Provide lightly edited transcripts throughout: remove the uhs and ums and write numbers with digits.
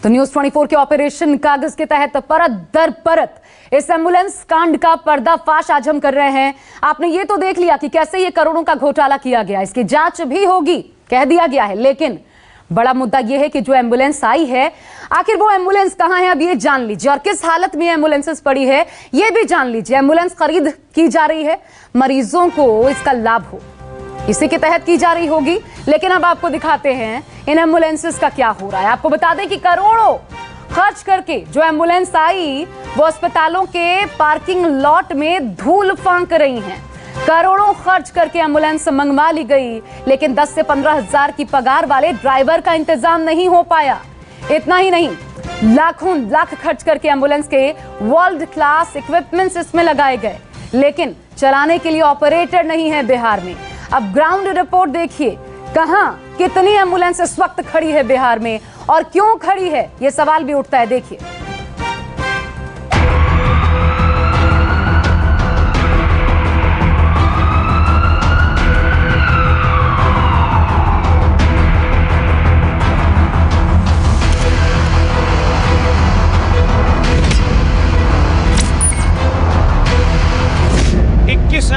तो न्यूज 24 के ऑपरेशन कागज के तहत परत दर परत इस एम्बुलेंस कांड का पर्दाफाश आज हम कर रहे हैं। आपने ये तो देख लिया कि कैसे ये करोड़ों का घोटाला किया गया, इसकी जांच भी होगी कह दिया गया है। लेकिन बड़ा मुद्दा यह है कि जो एम्बुलेंस आई है, आखिर वो एम्बुलेंस कहां है अब ये जान लीजिए, और किस हालत में एम्बुलेंसेस पड़ी है ये भी जान लीजिए। एम्बुलेंस खरीद की जा रही है, मरीजों को इसका लाभ हो इसी के तहत की जा रही होगी। लेकिन अब आपको दिखाते हैं इन एम्बुलेंसेस का क्या हो रहा है। आपको बता दें कि करोड़ों खर्च करके जो एम्बुलेंस आई वो अस्पतालों के पार्किंग लॉट में धूल फांक रही हैं। करोड़ों खर्च करके एम्बुलेंस मंगवा ली गई, लेकिन 10 से 15 हजार की पगार वाले ड्राइवर का इंतजाम नहीं हो पाया। इतना ही नहीं, लाखों लाख खर्च करके एम्बुलेंस के वर्ल्ड क्लास इक्विपमेंट्स इसमें लगाए गए, लेकिन चलाने के लिए ऑपरेटर नहीं है बिहार में। अब ग्राउंड रिपोर्ट देखिए, कहां कितनी एम्बुलेंस इस वक्त खड़ी है बिहार में और क्यों खड़ी है, यह सवाल भी उठता है। देखिए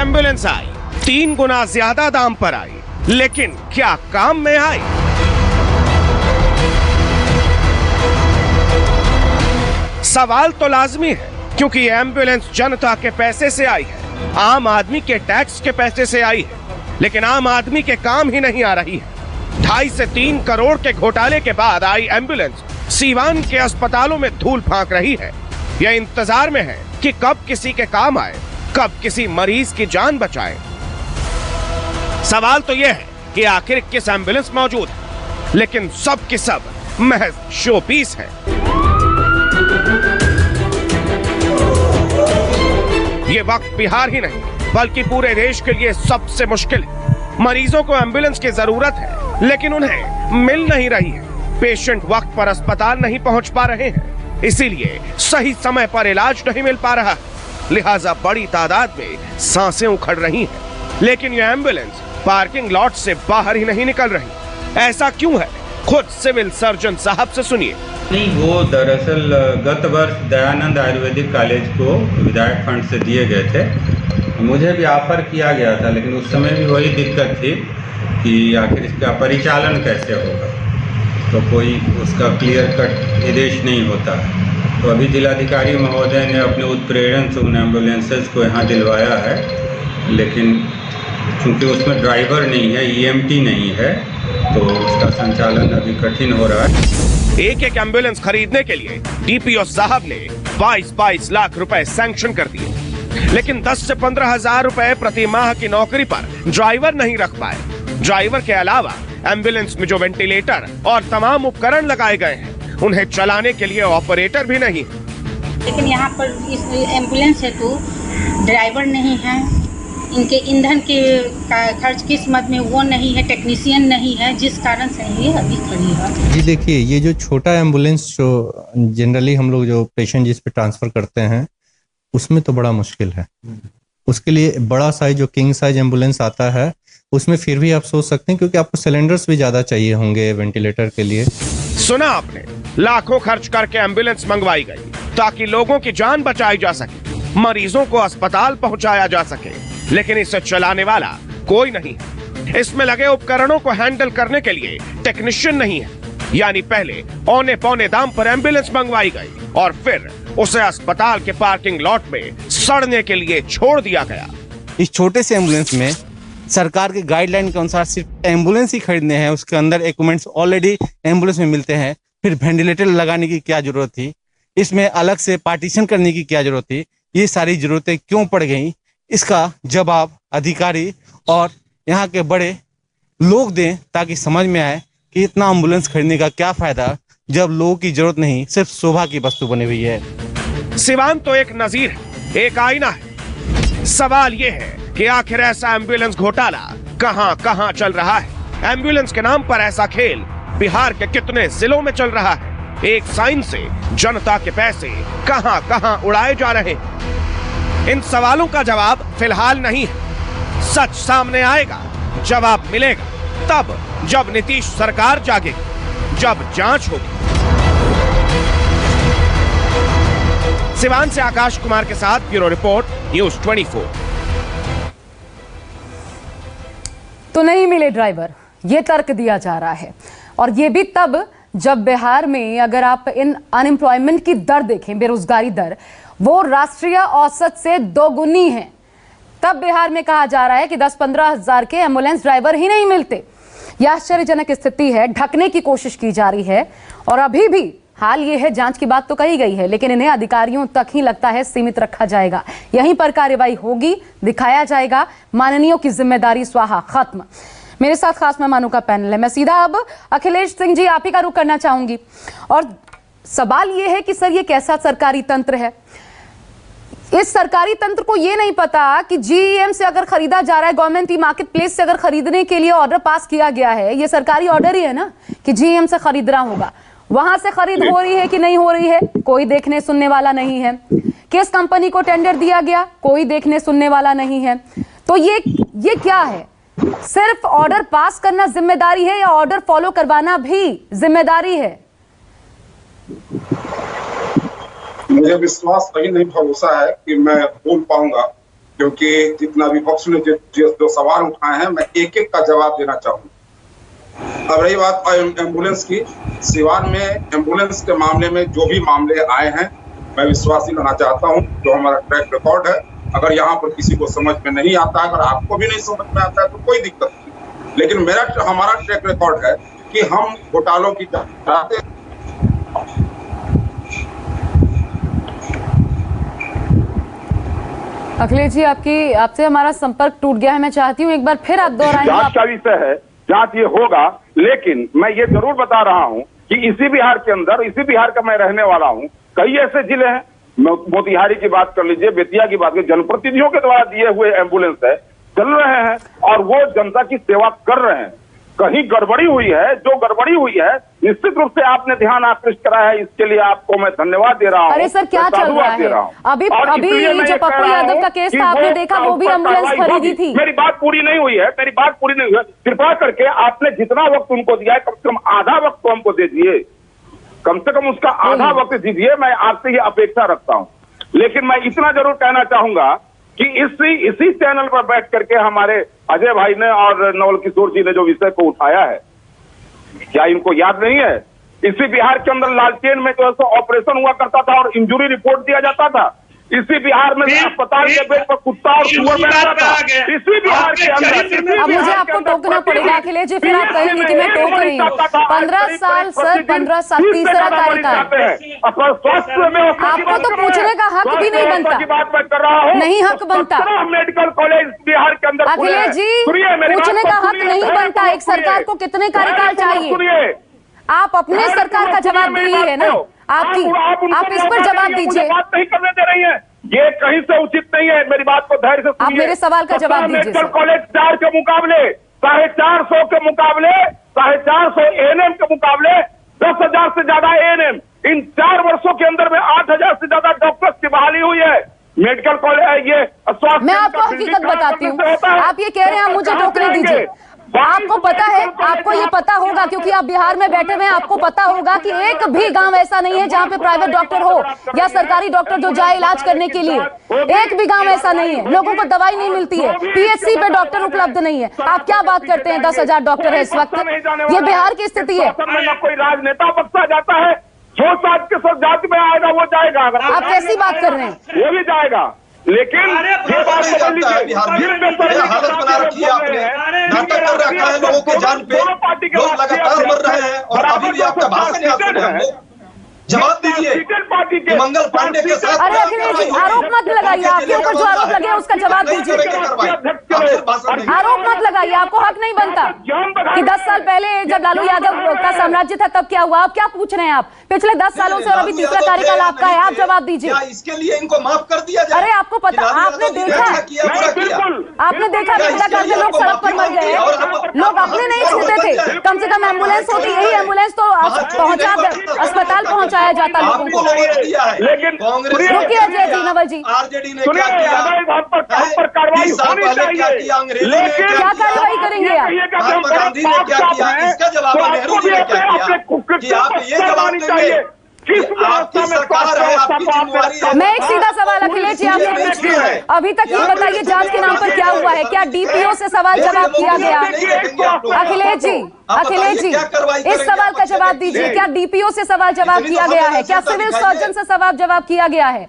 एम्बुलेंस आई, 3 गुना ज्यादा दाम पर आई, लेकिन क्या काम में आई? सवाल तो लाजमी है, क्योंकि एम्बुलेंस जनता के पैसे से आई है, आम आदमी के टैक्स के पैसे से आई है, लेकिन आम आदमी के काम ही नहीं आ रही है। 2.5 से 3 करोड़ के घोटाले के बाद आई एम्बुलेंस सीवान के अस्पतालों में धूल फांक रही है। यह इंतजार में है कि कब किसी के काम आए, कब किसी मरीज की जान बचाए। सवाल तो यह है कि आखिर किस एम्बुलेंस मौजूद है, लेकिन सब के सब महज शो पीस है। ये वक्त बिहार ही नहीं बल्कि पूरे देश के लिए सबसे मुश्किल है। मरीजों को एम्बुलेंस की जरूरत है, लेकिन उन्हें मिल नहीं रही है। पेशेंट वक्त पर अस्पताल नहीं पहुंच पा रहे हैं, इसीलिए सही समय पर इलाज नहीं मिल पा रहा, लिहाजा बड़ी तादाद में सांसें उखड़ रही हैं। लेकिन यह एम्बुलेंस पार्किंग लॉट से बाहर ही नहीं निकल रही। ऐसा क्यों है, खुद सिविल सर्जन साहब से सुनिए। नहीं, वो दरअसल गत वर्ष दयानंद आयुर्वेदिक कॉलेज को विधायक फंड से दिए गए थे। मुझे भी ऑफर किया गया था, लेकिन उस समय भी वही दिक्कत थी कि आखिर इसका परिचालन कैसे होगा, तो कोई उसका क्लियर कट निर्देश नहीं होता। तो अभी जिलाधिकारी महोदय ने अपने उत्प्रेरण से उन एम्बुलेंसेज को यहाँ दिलवाया है, लेकिन चूँकि उसमें ड्राइवर नहीं है, ईएमटी नहीं है, तो उसका संचालन अभी कठिन हो रहा है। एक एक एम्बुलेंस खरीदने के लिए डीपीओ साहब ने 22 लाख रुपए सैंक्शन कर दिए, लेकिन 10 से 15 हजार रुपए प्रति माह की नौकरी पर ड्राइवर नहीं रख पाए। ड्राइवर के अलावा एम्बुलेंस में जो वेंटिलेटर और तमाम उपकरण लगाए गए हैं, उन्हें चलाने के लिए ऑपरेटर भी नहीं। लेकिन यहाँ पर इस एम्बुलेंस है तो ड्राइवर नहीं है, इनके ईंधन के खर्च की मद में वो नहीं है, टेक्नीशियन नहीं है, जिस कारण से ये अभी खड़ी है। जी देखिए, ये जो छोटा एम्बुलेंस जो जनरली हम लोग जो पेशेंट जिस पे ट्रांसफर करते हैं, उसमें तो बड़ा मुश्किल है। उसके लिए बड़ा साइज जो किंग साइज एम्बुलेंस आता है, उसमें फिर भी आप सोच सकते हैं, क्योंकि आपको सिलेंडर्स भी ज्यादा चाहिए होंगे वेंटिलेटर के लिए। सुना आपने, लाखों खर्च करके एम्बुलेंस मंगवाई गई ताकि लोगों की जान बचाई जा सके, मरीजों को अस्पताल पहुंचाया जा सके, लेकिन इसे चलाने वाला कोई नहीं है। इसमें लगे उपकरणों को हैंडल करने के लिए टेक्नीशियन नहीं है। यानी पहले औने पौने दाम पर एम्बुलेंस मंगवाई गई और फिर उसे अस्पताल के पार्किंग लॉट में सड़ने के लिए छोड़ दिया गया। इस छोटे से एम्बुलेंस में सरकार के गाइडलाइन के अनुसार सिर्फ एम्बुलेंस ही खरीदने हैं, उसके अंदर इक्विपमेंट्स ऑलरेडी एम्बुलेंस में मिलते हैं। फिर वेंटिलेटर लगाने की क्या जरूरत थी, इसमें अलग से पार्टीशन करने की क्या जरूरत थी, ये सारी जरूरतें क्यों पड़ गई, इसका जवाब अधिकारी और यहाँ के बड़े लोग दें, ताकि समझ में आए कि इतना एम्बुलेंस खरीदने का क्या फायदा जब लोगों की जरूरत नहीं, सिर्फ शोभा की वस्तु बनी हुई है। सिवान तो एक नजीर है, एक आईना है। सवाल ये है कि आखिर ऐसा एम्बुलेंस घोटाला कहां कहां चल रहा है। एम्बुलेंस के नाम पर ऐसा खेल बिहार के कितने जिलों में चल रहा है। एक साइन से जनता के पैसे कहां कहां उड़ाए जा रहे हैं। इन सवालों का जवाब फिलहाल नहीं है। सच सामने आएगा, जवाब मिलेगा तब जब नीतीश सरकार जागेगी, जब जांच होगी। सिवान से आकाश कुमार के साथ ब्यूरो रिपोर्ट, न्यूज 24। तो नहीं मिले ड्राइवर, ये तर्क दिया जा रहा है, और ये भी तब जब बिहार में अगर आप इन अनएम्प्लॉयमेंट की दर देखें, बेरोजगारी दर, वो राष्ट्रीय औसत से दोगुनी है। तब बिहार में कहा जा रहा है कि 10-15 हजार के एम्बुलेंस ड्राइवर ही नहीं मिलते। यह आश्चर्यजनक स्थिति है, ढकने की कोशिश की जा रही है। और अभी भी हाल ये है, जांच की बात तो कही गई है, लेकिन इन्हें अधिकारियों तक ही लगता है सीमित रखा जाएगा। यहीं पर कार्रवाई होगी, दिखाया जाएगा, माननीयों की जिम्मेदारी स्वाहा, खत्म। मेरे साथ खास मेहमानों का पैनल है। मैं सीधा अब अखिलेश सिंह जी आप ही का रुख करना चाहूंगी। और सवाल ये है कि सर, ये कैसा सरकारी तंत्र है? इस सरकारी तंत्र को ये नहीं पता कि जीईएम से अगर खरीदा जा रहा है, गवर्नमेंट ई मार्केट प्लेस से अगर खरीदने के लिए ऑर्डर पास किया गया है, ये सरकारी ऑर्डर ही है ना कि जीईएम से खरीदना होगा। वहां से खरीद हो रही है कि नहीं हो रही है, कोई देखने सुनने वाला नहीं है। किस कंपनी को टेंडर दिया गया, कोई देखने सुनने वाला नहीं है। तो ये क्या है? सिर्फ ऑर्डर पास करना जिम्मेदारी है या ऑर्डर फॉलो करवाना भी जिम्मेदारी है? मुझे विश्वास कहीं नहीं, भरोसा है कि मैं बोल पाऊंगा, क्योंकि जितना विपक्ष ने जो सवाल उठाए हैं, मैं एक एक का जवाब देना चाहूंगा। अब रही बात एम्बुलेंस की, सिवान में एम्बुलेंस के मामले में जो भी मामले आए हैं, मैं विश्वास ही करना चाहता हूं। जो हमारा ट्रैक रिकॉर्ड है, अगर यहाँ पर किसी को समझ में नहीं आता, अगर आपको भी नहीं समझ में आता है तो कोई दिक्कत नहीं, लेकिन हमारा ट्रैक रिकॉर्ड है कि हम घोटालों की जांच। अखिलेश जी, आपसे हमारा संपर्क टूट गया है। मैं चाहती हूँ एक बार फिर आप दोहराएं। जांच का विषय है, जांच ये होगा, लेकिन मैं ये जरूर बता रहा हूँ कि इसी बिहार के अंदर, इसी बिहार का मैं रहने वाला हूँ, कई ऐसे जिले हैं, मोतिहारी की बात कर लीजिए, बेतिया की बात, जनप्रतिनिधियों के द्वारा दिए हुए एम्बुलेंस है, चल रहे हैं और वो जनता की सेवा कर रहे हैं। कहीं गड़बड़ी हुई है, जो गड़बड़ी हुई है निश्चित रूप से आपने ध्यान आकृष्ट करा है, इसके लिए आपको मैं धन्यवाद दे रहा हूँ। अरे सर, क्या चल रहा है? अभी जो पप्पू यादव का केस था, आपने देखा, वो भी एम्बुलेंस खरीदी थी। मेरी बात पूरी नहीं हुई है, मेरी बात पूरी नहीं हुई है। कृपया करके आपने जितना वक्त उनको दिया है, कम से कम आधा वक्त तो हमको दे दिए, कम से कम उसका आधा वक्त दीजिए। मैं आपसे ये अपेक्षा रखता हूँ। लेकिन मैं इतना जरूर कहना चाहूंगा कि इसी चैनल पर बैठ करके हमारे अजय भाई ने और नवल किशोर जी ने जो विषय को उठाया है, क्या इनको याद नहीं है? इसी बिहार के अंदर लालटेन में जो है ऑपरेशन हुआ करता था और इंजरी रिपोर्ट दिया जाता था। इसी बिहार में अस्पताल के बेड पर कुत्ता और सुअर बैठा था। इसी बिहार के अंदर अब मुझे आपको टोकना पड़ेगा अखिलेश जी, फिर आप कहेंगे कि मैं टोक रही हूँ। 15 साल सर, 15 साल, तीसरा कार्यकाल। आपको तो पूछने का हक भी नहीं बनता, नहीं हक बनता। मेडिकल कॉलेज बिहार के अंदर अखिलेश जी, पूछने का हक नहीं बनता। एक सरकार को कितने कार्यकाल चाहिए? आप अपने सरकार का जवाब दिए है ना, आप इस पर जवाब दीजिए। बात नहीं करने दे रही है, ये कहीं से उचित नहीं है। मेरी बात को धैर्य से सुनिए। आप मेरे सवाल का जवाब दीजिए। मेडिकल कॉलेज 4 के मुकाबले 450 के मुकाबले 450 एएनएम के मुकाबले 10,000 से ज्यादा एएनएम, इन 4 वर्षों के अंदर में 8,000 से ज्यादा डॉक्टर्स की बहाली हुई है। मेडिकल कॉलेज, ये स्वास्थ्य, मैं आपको हकीकत बताती हूँ। आप ये कह रहे हैं मुझे टोकने दीजिए। आपको पता है, आपको ये पता होगा क्योंकि आप बिहार में बैठे हुए हैं, आपको पता होगा कि एक भी गांव ऐसा नहीं है जहां पे प्राइवेट डॉक्टर हो या सरकारी डॉक्टर जो जाए इलाज करने के लिए। एक भी गांव ऐसा नहीं है। लोगों को दवाई नहीं मिलती है, पीएचसी पे डॉक्टर उपलब्ध नहीं है। आप क्या बात करते हैं? 10,000 डॉक्टर है इस वक्त। ये बिहार की स्थिति है। कोई राजनेता बख्शा जाता है, जो साथ के साथ जाति में आएगा वो जाएगा। आप कैसी बात कर रहे हैं? वो भी जाएगा, लेकिन ये बात समझ लीजिए, हालत बना रखी है आपने, नाटक कर रखा है लोगों के जान पे, लोग लगातार मर रहे हैं और अभी भी आपका भाषण याद सुने हम लोग। जवाब दीजिए। मंगल पांडे के साथ अरे अखिलेश जी, आरोप मत लगाइए। आपके ऊपर जो आरोप लगे उसका जवाब दीजिए। आरोप मत लगाइए, आपको हक नहीं बनता कि 10 साल पहले जब लालू यादव का साम्राज्य था तब क्या हुआ। आप क्या पूछ रहे हैं? आप पिछले 10 सालों से और अभी तीसरा कार्यकाल आपका है, आप जवाब दीजिए। इसके लिए इनको माफ कर दिया जाए। अरे आपको पता, आपने देखा, आपने देखा बेटा करके लोग सड़क पर मर गए, लोग अपने नहीं छूते थे। कम से कम एम्बुलेंस होती, यही एम्बुलेंस तो पहुंचा, अस्पताल पहुंचाया जाता लोगों को। लेकिन रुकिए अजय जी, नवल जी, आरजेडी ने क्या किया, कार्रवाई होनी चाहिए। क्या कार्रवाई करेंगे आप? महात्मा गांधी ने क्या किया, इसका जवाब नेहरू जी ने क्या किया, कि आप ये जवाब देंगे किस व्यवस्था में स्वास्थ्य व्यवस्था को आपने रखा? मैं एक सीधा सवाल अखिलेश जी आपसे पूछती हूँ, अभी तक ये बताइए जांच के नाम पर क्या हुआ है? क्या डीपीओ से सवाल जवाब किया गया? अखिलेश जी इस सवाल का जवाब दीजिए, क्या डीपीओ से सवाल जवाब किया गया है? क्या सिविल सर्जन से सवाल जवाब किया गया है?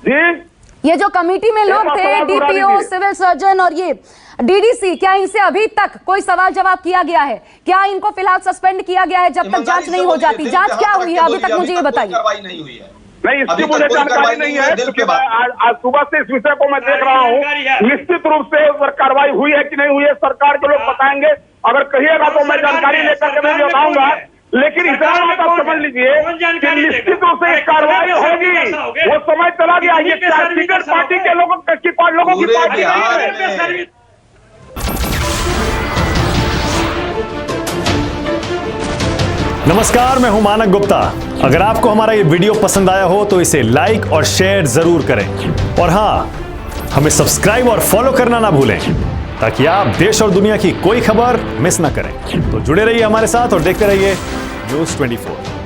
जी ये जो कमेटी में लोग थे, डीपीओ, सिविल सर्जन और ये डीडीसी, क्या इनसे अभी तक कोई सवाल जवाब किया गया है? क्या इनको फिलहाल सस्पेंड किया गया है जब तक जांच नहीं हो जाती? जांच क्या हुई है अभी तक, मुझे ये बताइए। नहीं, इसकी मुझे जानकारी नहीं है, क्योंकि आज सुबह से इस विषय को मैं देख रहा हूँ। निश्चित रूप से कार्रवाई हुई है कि नहीं हुई है सरकार के लोग बताएंगे। अगर कहिएगा तो मैं जानकारी लेकर के मैं बताऊंगा, लेकिन इतना बात आप समझ लीजिए कि निश्चित रूप से कार्रवाई होगी। वो समय चला गया, ये टिकट पार्टी के लोगों की पार्टी नहीं है। नमस्कार, मैं हूं मानक गुप्ता। अगर आपको हमारा ये वीडियो पसंद आया हो तो इसे लाइक और शेयर जरूर करें, और हां, हमें सब्सक्राइब और फॉलो करना ना भूलें ताकि आप देश और दुनिया की कोई खबर मिस ना करें। तो जुड़े रहिए हमारे साथ और देखते रहिए न्यूज़ 24।